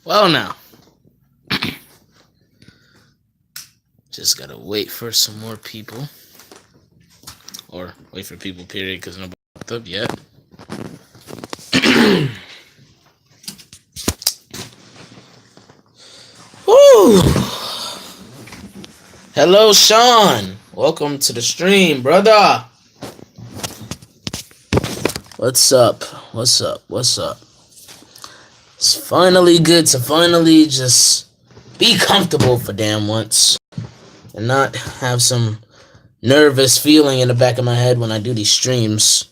Well, now, just gotta wait for some more people. Or wait for people, period, because nobody popped up yet. Woo! Hello, Sean. Welcome to the stream, brother. What's up? What's up? What's up? It's finally good to finally just be comfortable for damn once and not have some nervous feeling in the back of my head when I do these streams.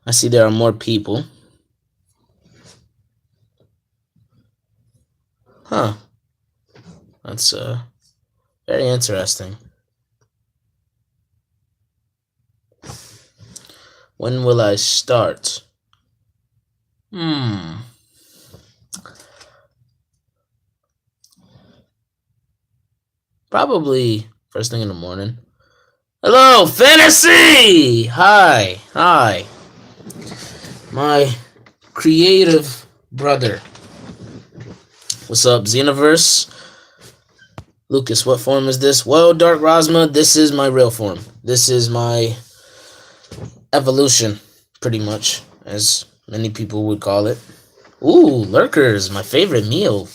I see there are more people. Huh. That's very interesting. When will I start? Probably first thing in the morning. Hello, Fantasy! Hi, hi. My creative brother. What's up, Xenoverse? Lucas, what form is this? Well, Dark Rosma, this is my real form. This is my evolution, pretty much, as many people would call it. Ooh, lurkers, my favorite meal.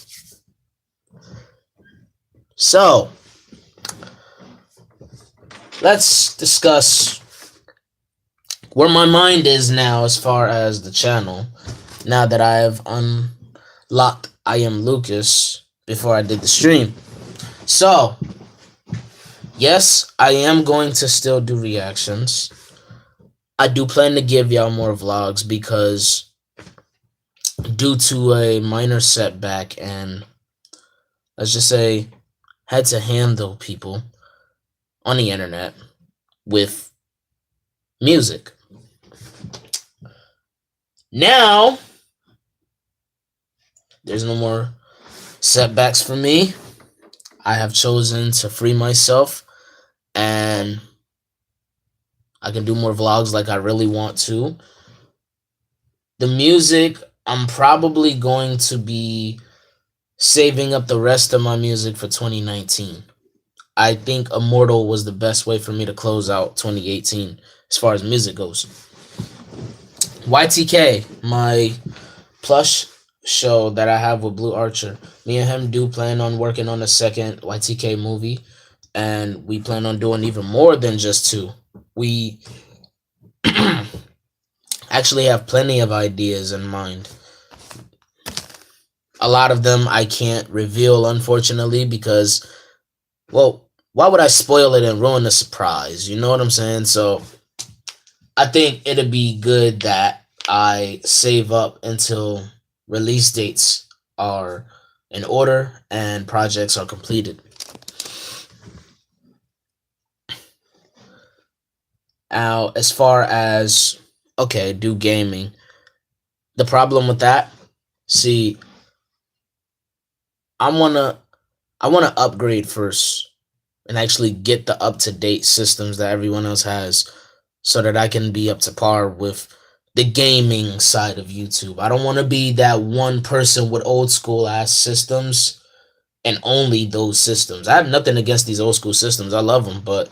So, let's discuss where my mind is now as far as the channel. Now that I have unlocked I Am Lucas before I did the stream. So, yes, I am going to still do reactions. I do plan to give y'all more vlogs because due to a minor setback and let's just say had to handle people on the internet with music. Now, there's no more setbacks for me. I have chosen to free myself and I can do more vlogs like I really want to. The music, I'm probably going to be saving up the rest of my music for 2019. I think Immortal was the best way for me to close out 2018 as far as music goes. YTK, my plush show that I have with Blue Archer. Me and him do plan on working on a second YTK movie, and we plan on doing even more than just two. We actually have plenty of ideas in mind. A lot of them I can't reveal, unfortunately, because, well, why would I spoil it and ruin the surprise? You know what I'm saying? So I think it'd be good that I save up until release dates are in order and projects are completed. Now, as far as, okay, do gaming. The problem with that, see, I wanna upgrade first and actually get the up-to-date systems that everyone else has so that I can be up to par with the gaming side of YouTube. I don't want to be that one person with old school ass systems and only those systems. I have nothing against these old school systems. I love them, but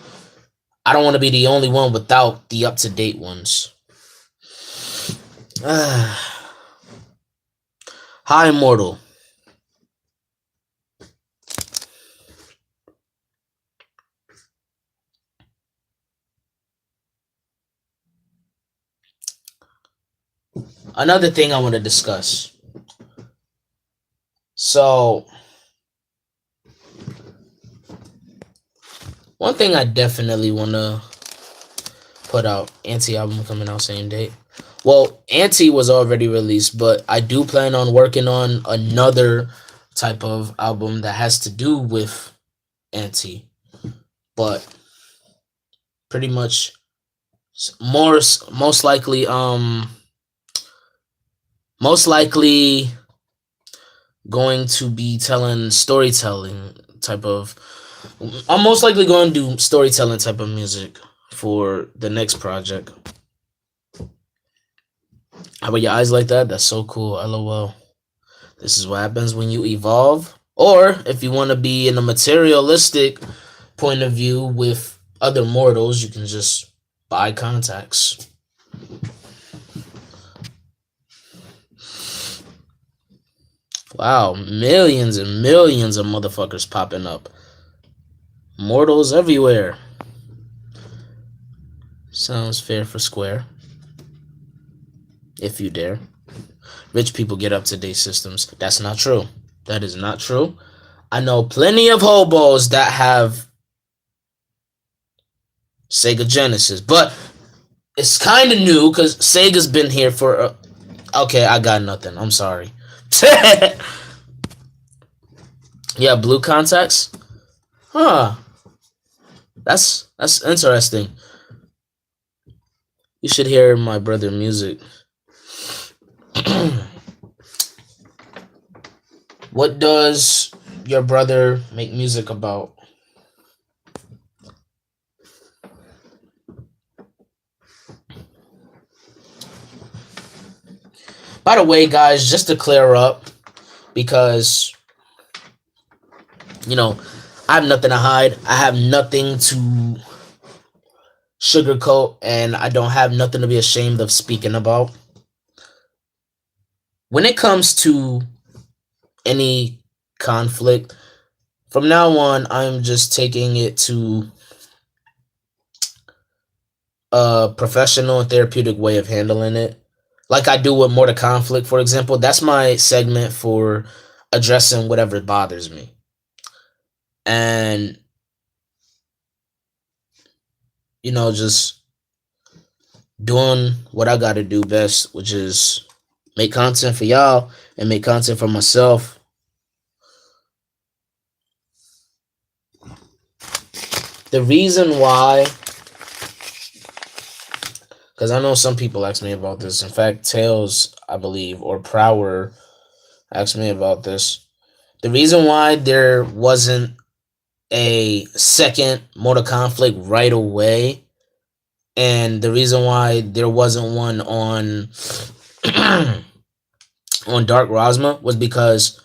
I don't want to be the only one without the up-to-date ones. Hi, Immortal. Another thing I want to discuss. So, one thing I definitely want to put out, Anti album coming out same date. Well, Anti was already released, but I do plan on working on another type of album that has to do with Anti. But pretty much most likely going to be telling storytelling type of I'm most likely going to do storytelling type of music for the next project. How about your eyes like that? That's so cool. LOL. This is what happens when you evolve. Or if you want to be in a materialistic point of view with other mortals, you can just buy contacts. Wow, millions and millions of motherfuckers popping up. Mortals everywhere. Sounds fair for square. If you dare. Rich people get up to date systems. That's not true. That is not true. I know plenty of hobos that have Sega Genesis, but it's kind of new because Sega's been here for. Okay, I got nothing. I'm sorry. Yeah, blue contacts. Huh. That's interesting. You should hear my brother music. What does your brother make music about? By the way, guys, just to clear up, because I have nothing to hide. I have nothing to sugarcoat, and I don't have nothing to be ashamed of speaking about. When it comes to any conflict, from now on, I'm just taking it to a professional and therapeutic way of handling it. Like I do with Mortal Conflict, for example. That's my segment for addressing whatever bothers me. And, just doing what I got to do best, which is make content for y'all and make content for myself. The reason why, because I know some people ask me about this. In fact, Tails, I believe, or Prower asked me about this. The reason why there wasn't a second Mortal Conflict right away, and the reason why there wasn't one on on Dark Rosma was because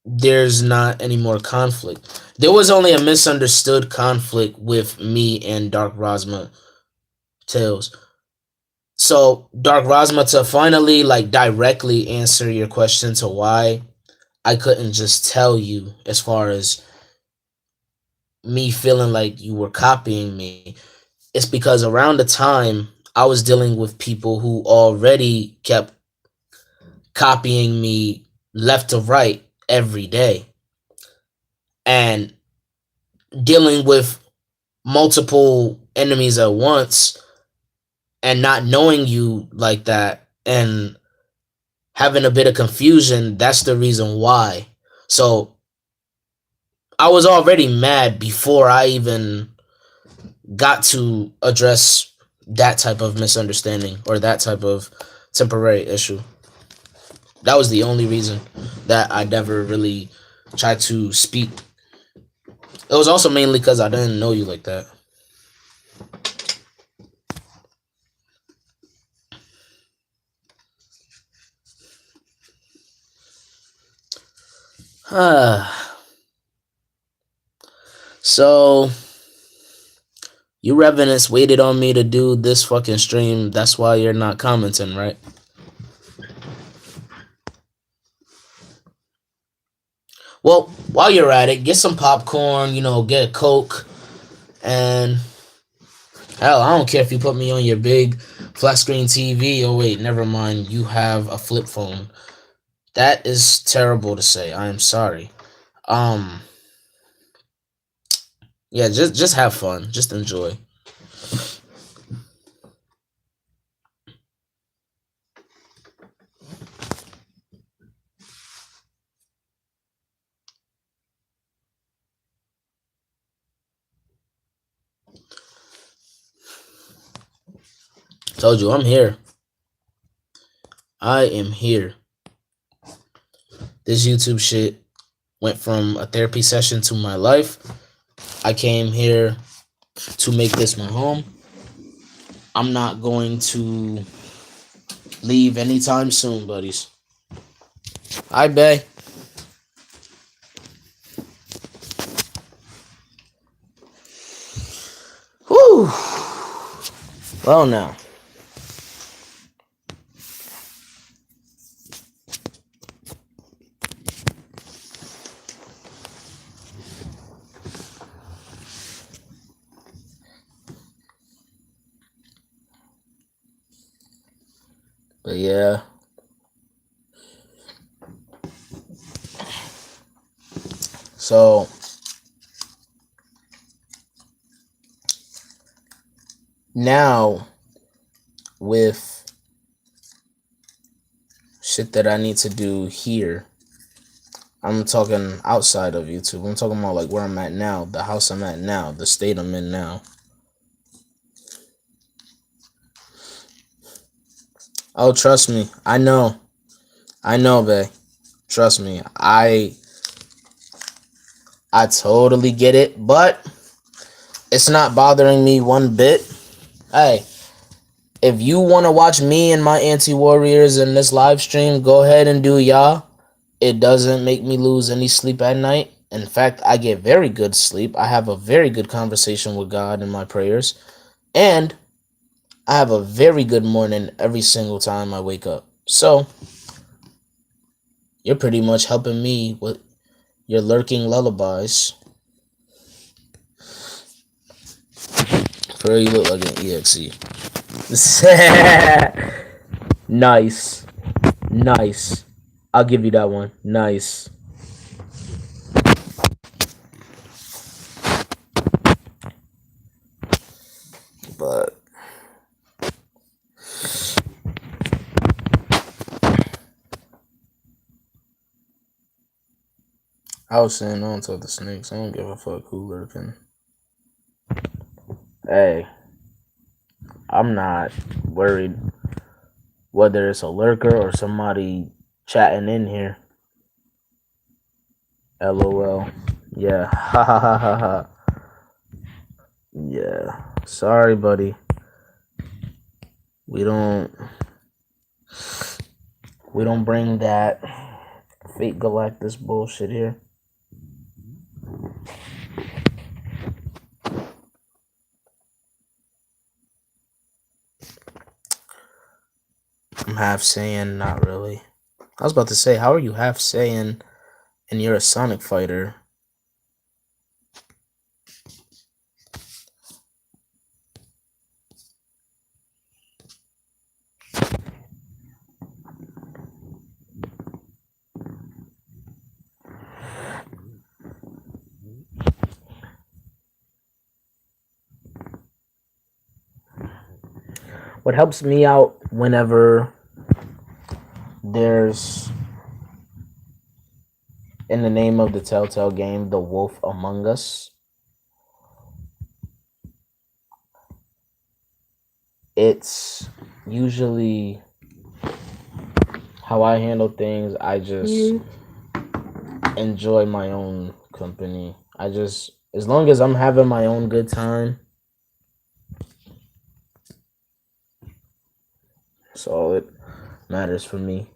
there's not any more conflict. There was only a misunderstood conflict with me and Dark Rosma Tails. So Dark Rosma, to finally directly answer your question to why I couldn't just tell you, as far as me feeling like you were copying me, it's because around the time I was dealing with people who already kept copying me left to right every day, and dealing with multiple enemies at once, and not knowing you like that, and having a bit of confusion. That's the reason why. So I was already mad before I even got to address that type of misunderstanding or that type of temporary issue. That was the only reason that I never really tried to speak. It was also mainly because I didn't know you like that. So, you Revenants waited on me to do this fucking stream. That's why you're not commenting, right? Well, while you're at it, get some popcorn, get a Coke, and hell, I don't care if you put me on your big flat screen TV. Oh, wait, never mind. You have a flip phone. That is terrible to say. I am sorry. Yeah, just have fun. Just enjoy. Told you, I'm here. I am here. This YouTube shit went from a therapy session to my life. I came here to make this my home. I'm not going to leave anytime soon, buddies. Hi, Bay. Whew. Well, now. But yeah. So now with shit that I need to do here, I'm talking outside of YouTube. I'm talking about like where I'm at now, the house I'm at now, the state I'm in now. Oh, trust me. I know, babe. Trust me. I totally get it, but it's not bothering me one bit. Hey, if you want to watch me and my anti-warriors in this live stream, go ahead and do y'all. It doesn't make me lose any sleep at night. In fact, I get very good sleep. I have a very good conversation with God in my prayers. And I have a very good morning every single time I wake up. So, you're pretty much helping me with your lurking lullabies. For real, you look like an EXE. Nice. Nice. I'll give you that one. Nice. But I was saying, I don't talk to snakes. I don't give a fuck who lurking. Hey, I'm not worried whether it's a lurker or somebody chatting in here. LOL. Yeah. Ha ha ha ha ha. Yeah. Sorry, buddy. We don't bring that fake Galactus bullshit here. I'm half Saiyan, not really. I was about to say, how are you half Saiyan and you're a Sonic fighter? What helps me out whenever there's, in the name of the Telltale game, The Wolf Among Us, it's usually how I handle things. I just enjoy my own company. As long as I'm having my own good time, that's all it matters for me.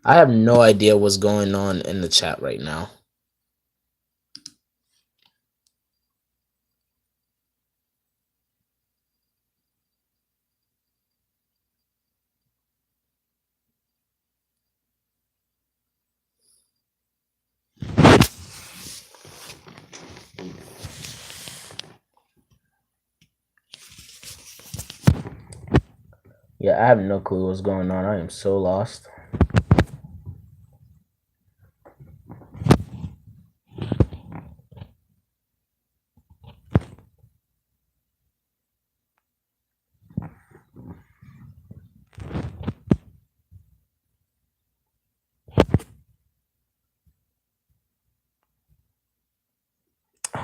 I have no idea what's going on in the chat right now. Yeah, I have no clue what's going on. I am so lost.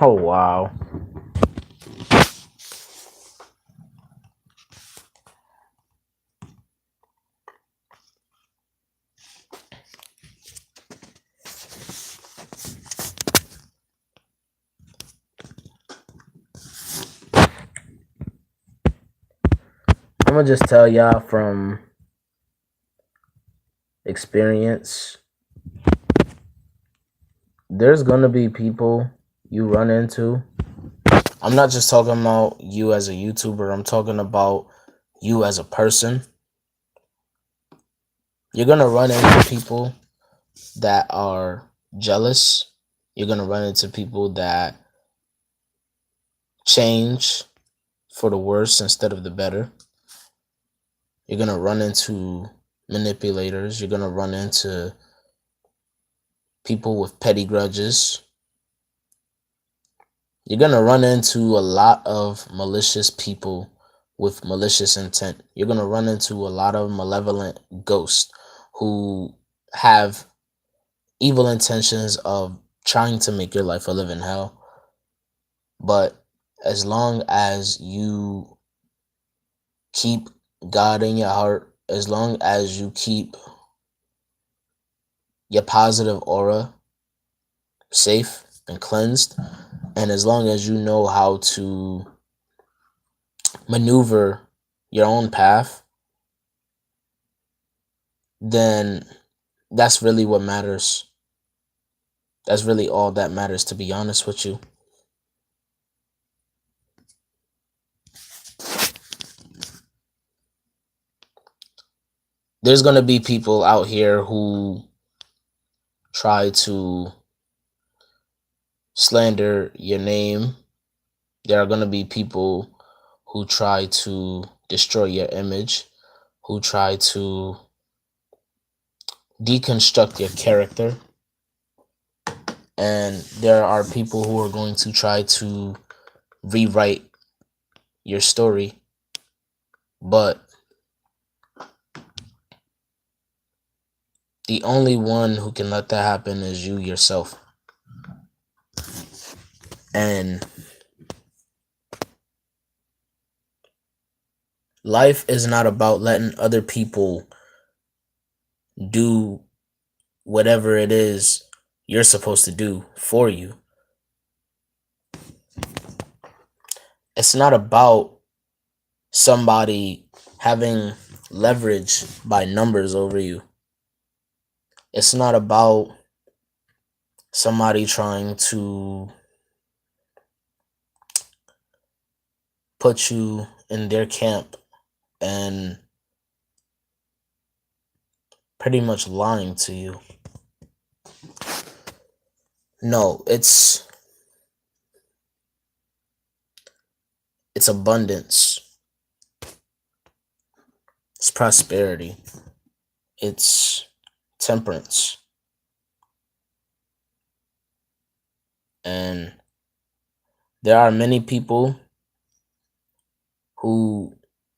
Oh, wow. I'm gonna just tell y'all from experience, there's gonna be people you run into. I'm not just talking about you as a YouTuber, I'm talking about you as a person. You're gonna run into people that are jealous. You're gonna run into people that change for the worse instead of the better. You're gonna run into manipulators. You're gonna run into people with petty grudges. You're gonna run into a lot of malicious people with malicious intent. You're gonna run into a lot of malevolent ghosts who have evil intentions of trying to make your life a living hell. But as long as you keep God in your heart, as long as you keep your positive aura safe and cleansed, and as long as you know how to maneuver your own path, then that's really what matters. That's really all that matters, to be honest with you. There's going to be people out here who try to slander your name. There are going to be people who try to destroy your image, who try to deconstruct your character. And there are people who are going to try to rewrite your story. But the only one who can let that happen is you yourself. And life is not about letting other people do whatever it is you're supposed to do for you. It's not about somebody having leverage by numbers over you. It's not about somebody trying to put you in their camp and pretty much lying to you. No, it's abundance. It's prosperity. It's temperance. And there are many people who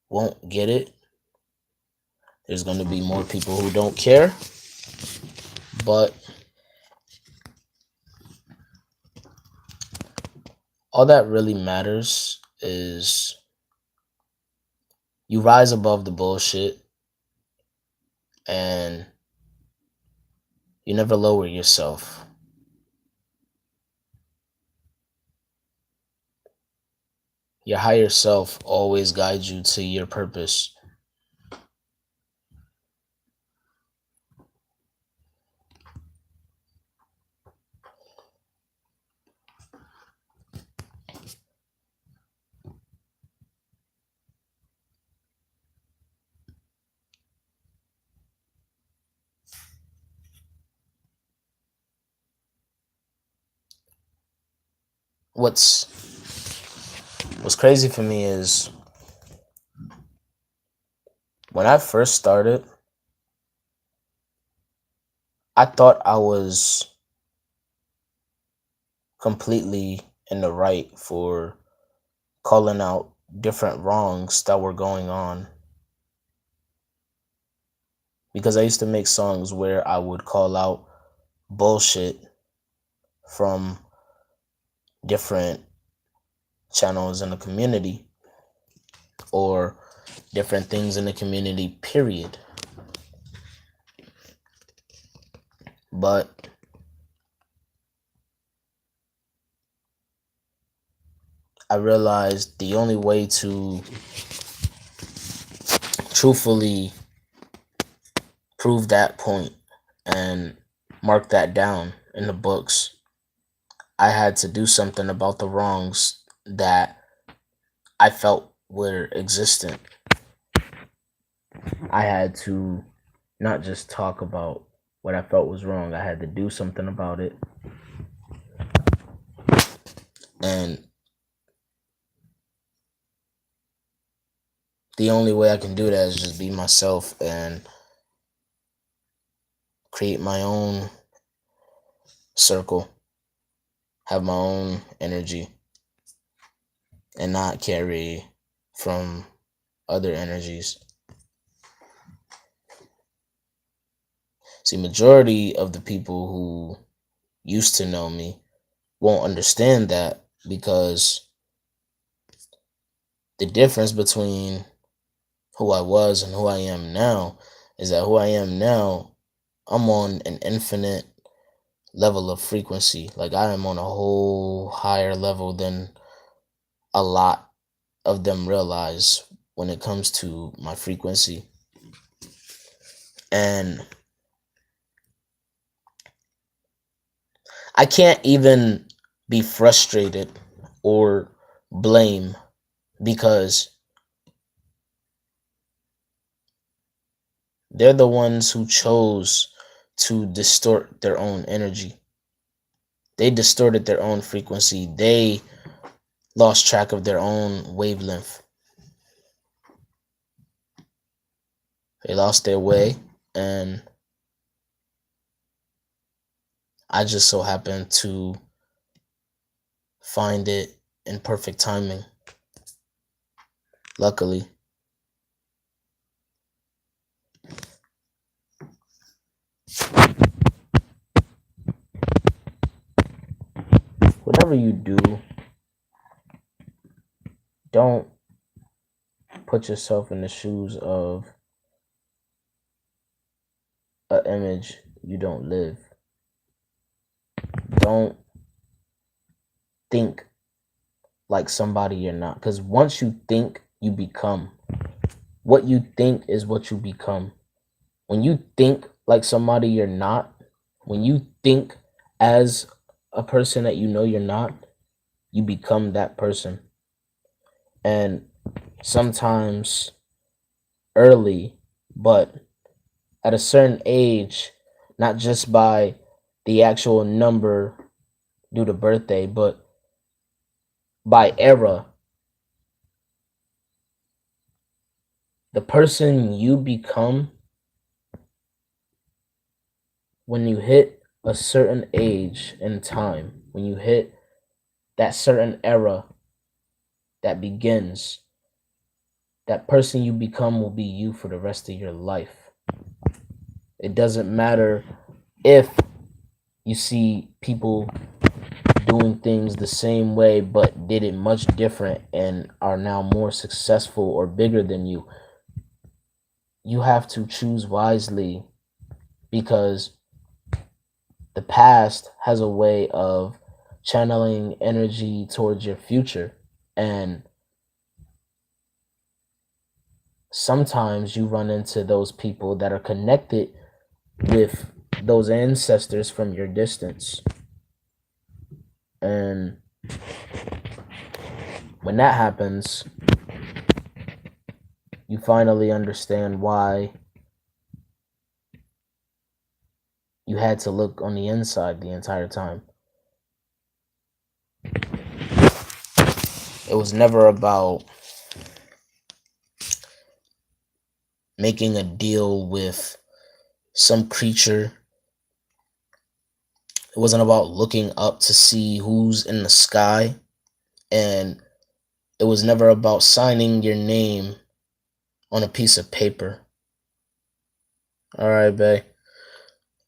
won't get it. There's going to be more people who don't care. But all that really matters is you rise above the bullshit and you never lower yourself. Your higher self always guides you to your purpose. What's crazy for me is when I first started, I thought I was completely in the right for calling out different wrongs that were going on. Because I used to make songs where I would call out bullshit from different channels in the community or different things in the community, period. But I realized the only way to truthfully prove that point and mark that down in the books, I had to do something about the wrongs that I felt were existent. I had to not just talk about what I felt was wrong, I had to do something about it. And the only way I can do that is just be myself and create my own circle, have my own energy, and not carry from other energies. See, majority of the people who used to know me won't understand that, because the difference between who I was and who I am now is that who I am now, I'm on an infinite level of frequency. Like, I am on a whole higher level than a lot of them realize when it comes to my frequency. And I can't even be frustrated or blame, because they're the ones who chose to distort their own energy. They distorted their own frequency. They lost track of their own wavelength. They lost their way, and I just so happened to find it in perfect timing. Luckily. Whatever you do, don't put yourself in the shoes of an image you don't live. Don't think like somebody you're not, because once you think, you become. What you think is what you become. When you think like somebody you're not, when you think as a person that you know you're not, you become that person. And sometimes early, but at a certain age, not just by the actual number due to birthday, but by era, the person you become when you hit a certain age and time, when you hit that certain era that begins, that person you become will be you for the rest of your life. It doesn't matter if you see people doing things the same way but did it much different and are now more successful or bigger than you. You have to choose wisely, because the past has a way of channeling energy towards your future. And sometimes you run into those people that are connected with those ancestors from your distance. And when that happens, you finally understand why you had to look on the inside the entire time. It was never about making a deal with some creature. It wasn't about looking up to see who's in the sky. And it was never about signing your name on a piece of paper. All right, babe.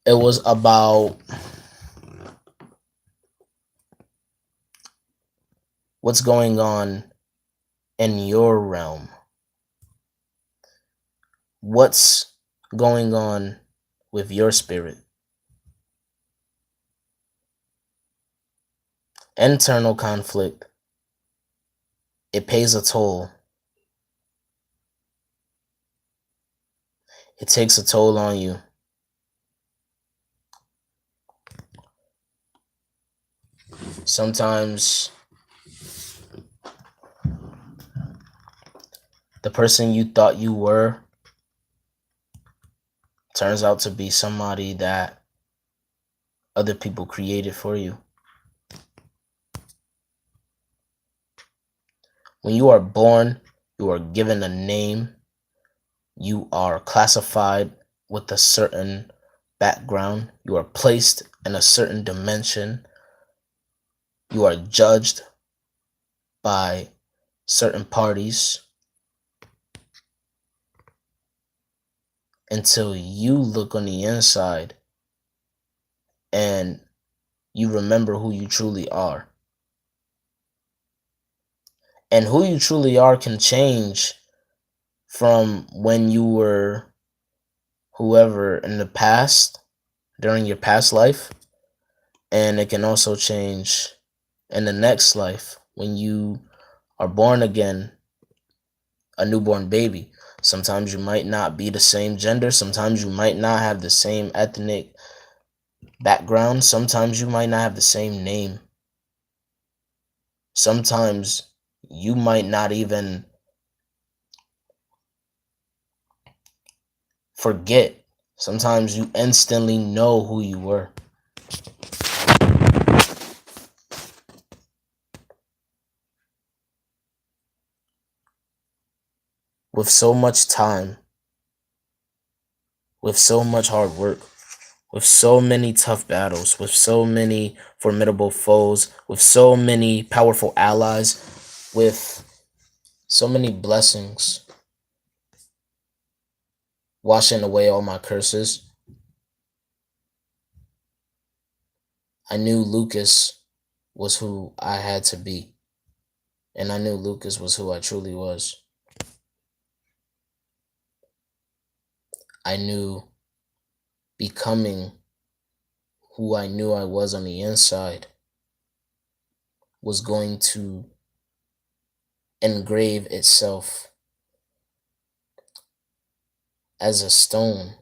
It was about what's going on in your realm. What's going on with your spirit? Internal conflict, it pays a toll. It takes a toll on you. Sometimes the person you thought you were turns out to be somebody that other people created for you. When you are born, you are given a name. You are classified with a certain background. You are placed in a certain dimension. You are judged by certain parties until you look on the inside and you remember who you truly are. And who you truly are can change from when you were whoever in the past, during your past life, and it can also change in the next life when you are born again, a newborn baby. Sometimes you might not be the same gender, sometimes you might not have the same ethnic background, sometimes you might not have the same name. Sometimes you might not even forget. Sometimes you instantly know who you were. With so much time, with so much hard work, with so many tough battles, with so many formidable foes, with so many powerful allies, with so many blessings washing away all my curses, I knew Lucas was who I had to be. And I knew Lucas was who I truly was. I knew becoming who I knew I was on the inside was going to engrave itself as a stone.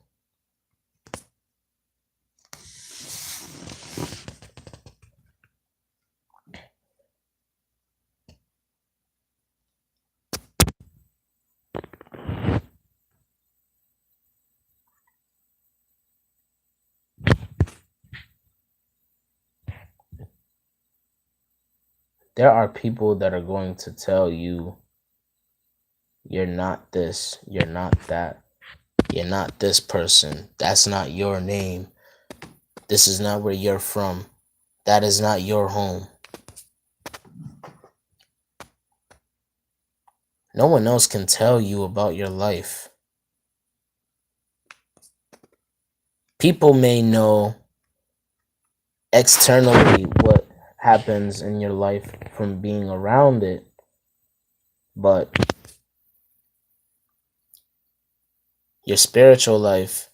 There are people that are going to tell you, you're not this, you're not that, you're not this person, that's not your name, this is not where you're from, that is not your home. No one else can tell you about your life. People may know externally what happens in your life from being around it, but your spiritual life,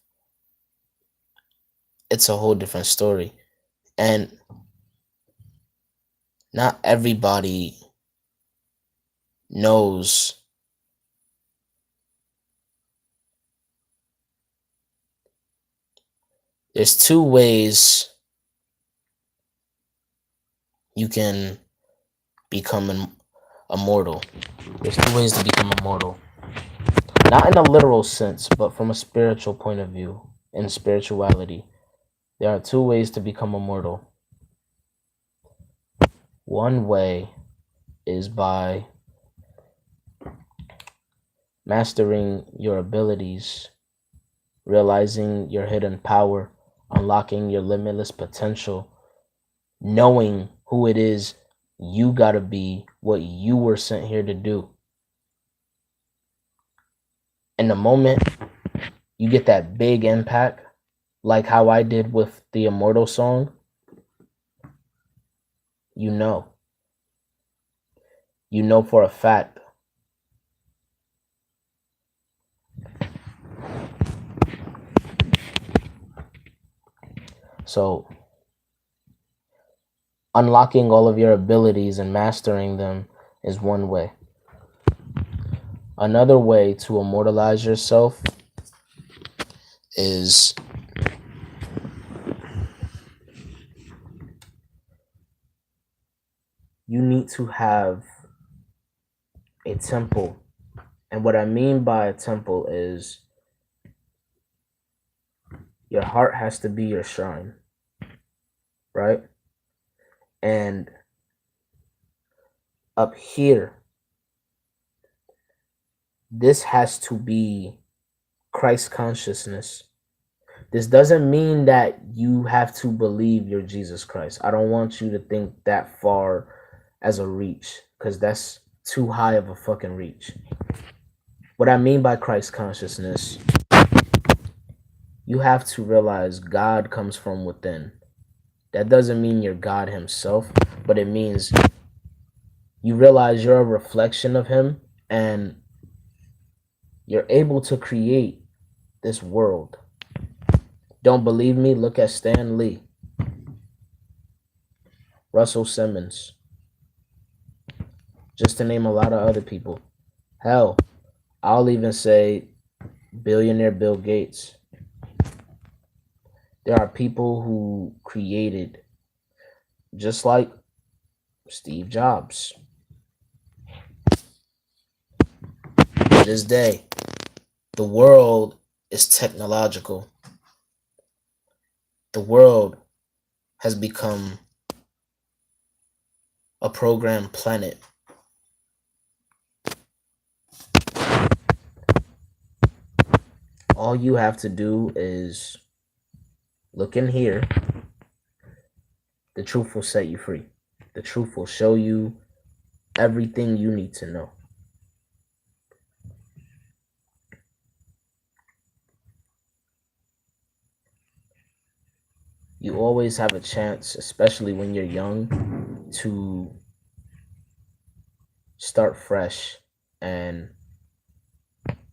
it's a whole different story. And not everybody knows there's two ways you can become immortal. There's two ways to become immortal. Not in a literal sense, but from a spiritual point of view, in spirituality. There are two ways to become immortal. One way is by mastering your abilities, realizing your hidden power, unlocking your limitless potential, knowing who it is you gotta be, what you were sent here to do. In the moment you get that big impact, like how I did with the Immortal song, you know. You know for a fact. So, unlocking all of your abilities and mastering them is one way. Another way to immortalize yourself is you need to have a temple. And what I mean by a temple is your heart has to be your shrine, right? And up here, this has to be Christ consciousness. This doesn't mean that you have to believe you're Jesus Christ. I don't want you to think that far as a reach, because that's too high of a fucking reach. What I mean by Christ consciousness, you have to realize God comes from within. That doesn't mean you're God himself, but it means you realize you're a reflection of him and you're able to create this world. Don't believe me? Look at Stan Lee, Russell Simmons, just to name a lot of other people. Hell, I'll even say billionaire Bill Gates. There are people who created, just like Steve Jobs. To this day, the world is technological. The world has become a programmed planet. All you have to do is look in here. The truth will set you free. The truth will show you everything you need to know. You always have a chance, especially when you're young, to start fresh and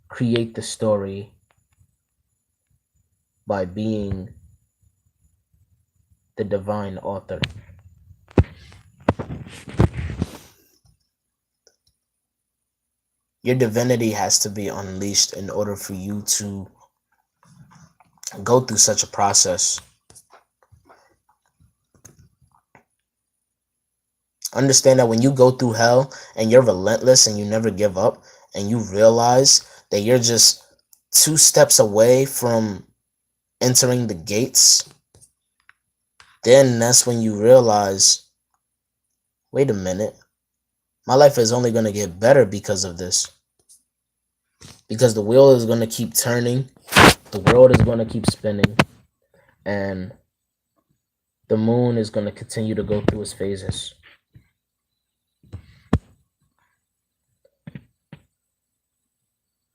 create the story by being the divine author. Your divinity has to be unleashed in order for you to go through such a process. Understand that when you go through hell and you're relentless and you never give up and you realize that you're just 2 steps away from entering the gates, then that's when you realize, wait a minute, my life is only going to get better because of this. Because the wheel is going to keep turning, the world is going to keep spinning, and the moon is going to continue to go through its phases.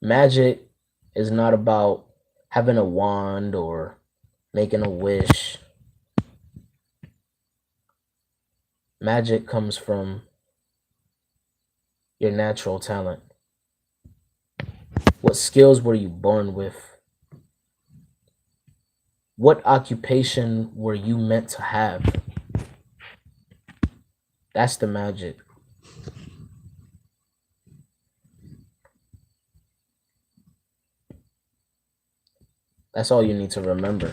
Magic is not about having a wand or making a wish. Magic comes from your natural talent. What skills were you born with? What occupation were you meant to have? That's the magic. That's all you need to remember.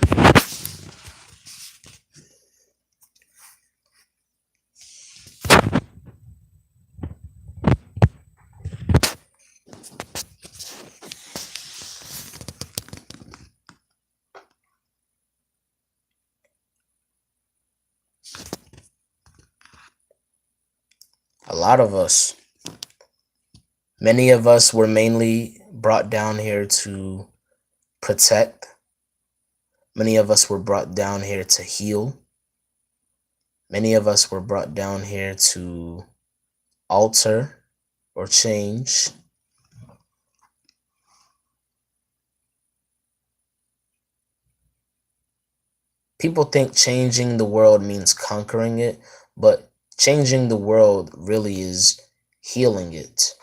A lot of us, many of us were mainly brought down here to protect. Many of us were brought down here to heal. Many of us were brought down here to alter or change. People think changing the world means conquering it, but changing the world really is healing it.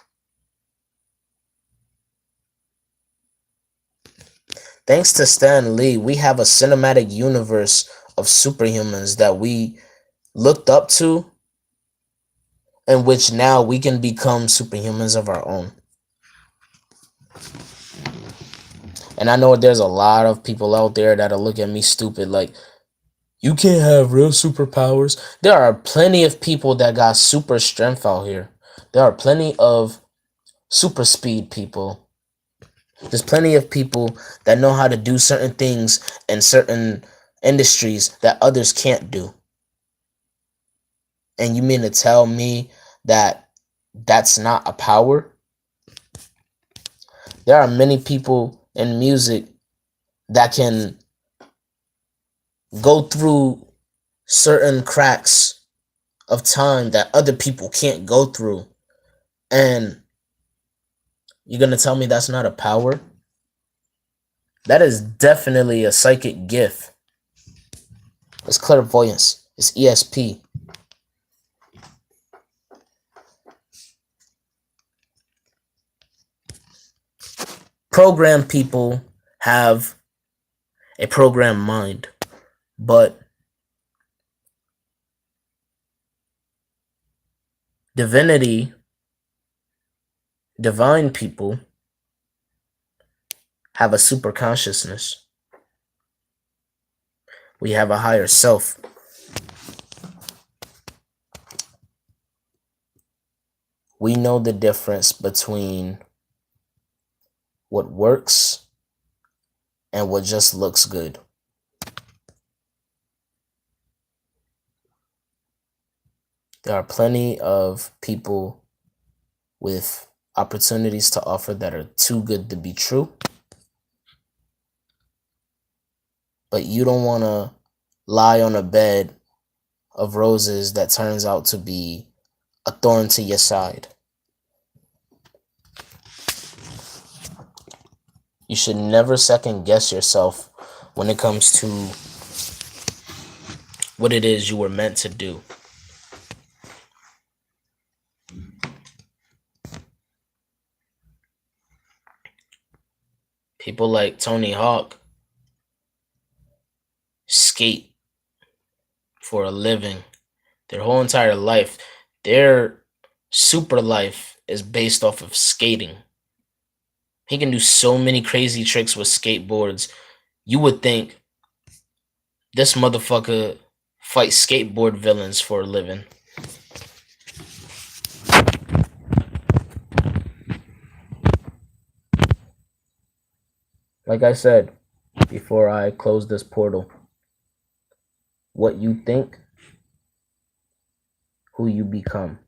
Thanks to Stan Lee, we have a cinematic universe of superhumans that we looked up to, in which now we can become superhumans of our own. And I know there's a lot of people out there that'll look at me stupid, like, you can't have real superpowers. There are plenty of people that got super strength out here. There are plenty of super speed people. There's plenty of people that know how to do certain things in certain industries that others can't do. And you mean to tell me that that's not a power? There are many people in music that can go through certain cracks of time that other people can't go through. And you're going to tell me that's not a power? That is definitely a psychic gift. It's clairvoyance. It's ESP. Program people have a programmed mind, but divine people have a super consciousness. We have a higher self. We know the difference between what works and what just looks good. There are plenty of people with opportunities to offer that are too good to be true. But you don't want to lie on a bed of roses that turns out to be a thorn to your side. You should never second guess yourself when it comes to what it is you were meant to do. People like Tony Hawk skate for a living. Their whole entire life, their super life is based off of skating. He can do so many crazy tricks with skateboards. You would think this motherfucker fights skateboard villains for a living. Like I said before I close this portal, what you think, who you become.